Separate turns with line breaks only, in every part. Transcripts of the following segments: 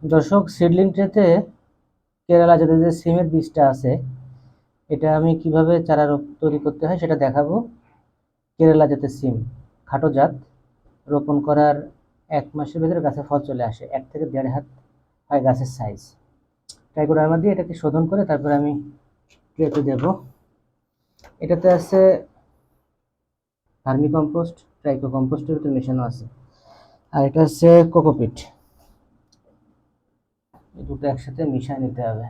দর্শক, সিডলিং ট্রেতে কেরালা জাতের যে সিমের বীজটা আছে, এটা আমি কিভাবে চারা তৈরি করতে হয় সেটা দেখাবো। কেরালা জাতের সিম, খাটো জাত, রোপণ করার 1 মাসের ভেতরে গাছে ফল চলে আসে, 1 থেকে 1.5 হাত হয় গাছের সাইজ। ট্রাইকোডার্মা দিয়ে এটাকে শোধন করে তারপরে আমি ট্রেতে দেব। এটাতে আছে ভার্মি কম্পোস্ট, ট্রাইকো কম্পোস্টের ভিতরে মেশানো আছে, আর এটা হচ্ছে কোকোপিট। এই দুটো একসাথে মিশিয়ে নিতে হবে।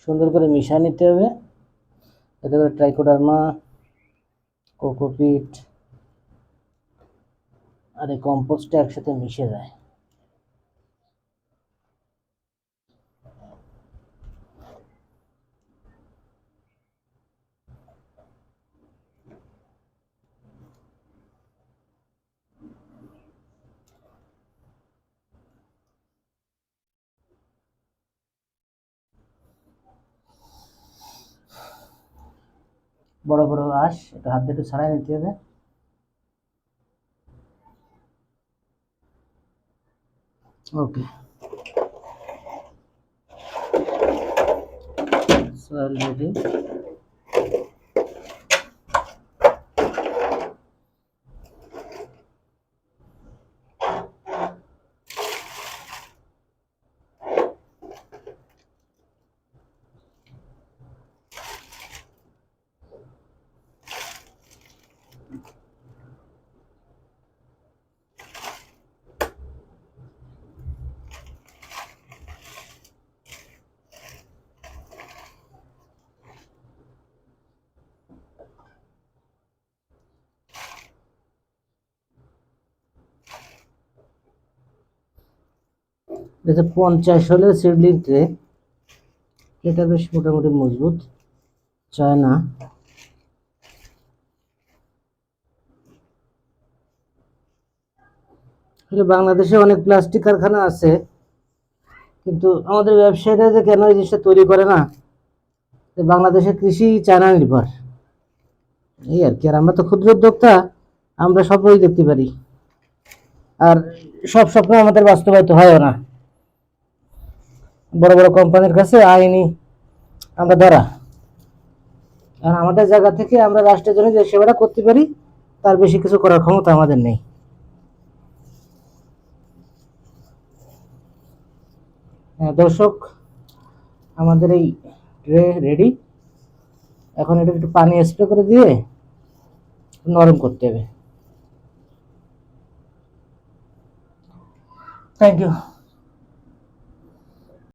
সুন্দর করে মিশিয়ে নিতে হবে, এতে করে ট্রাইকোডার্মা, কোকোপিট আর এই কম্পোস্টটা একসাথে মিশে যায়। বড় বড় আঁশ, এটা হাত দিয়ে একটু ছাড়াই নিতে হবে। ওকে, soil ready. এটা 50 হলে সিডলিং ট্রে, এটা বেশ মোটামুটি মজবুত, চায় না। বাংলাদেশে অনেক প্লাস্টিক কারখানা আছে, কিন্তু আমাদের ব্যবসায়ীরা যে কেন এই জিনিসটা তৈরি করে না, বাংলাদেশের কৃষি চায়না নির্ভর, এই আর কি। আর আমরা তো ক্ষুদ্র উদ্যোক্তা, আমরা সবই দেখতে পারি, আর সব স্বপ্ন আমাদের বাস্তবায়িত হয়ও না। বড় বড় কোম্পানির কাছে আইনি আমরা ধরা, আর আমাদের জায়গা থেকে আমরা রাষ্ট্রের জন্য যে সেবাটা করতে পারি তার বেশি কিছু করার ক্ষমতা আমাদের নেই। দর্শক, আমাদের এই ট্রে রেডি। এখন এটা একটু পানি স্প্রে করে দিয়ে নরম করতে হবে। Thank you.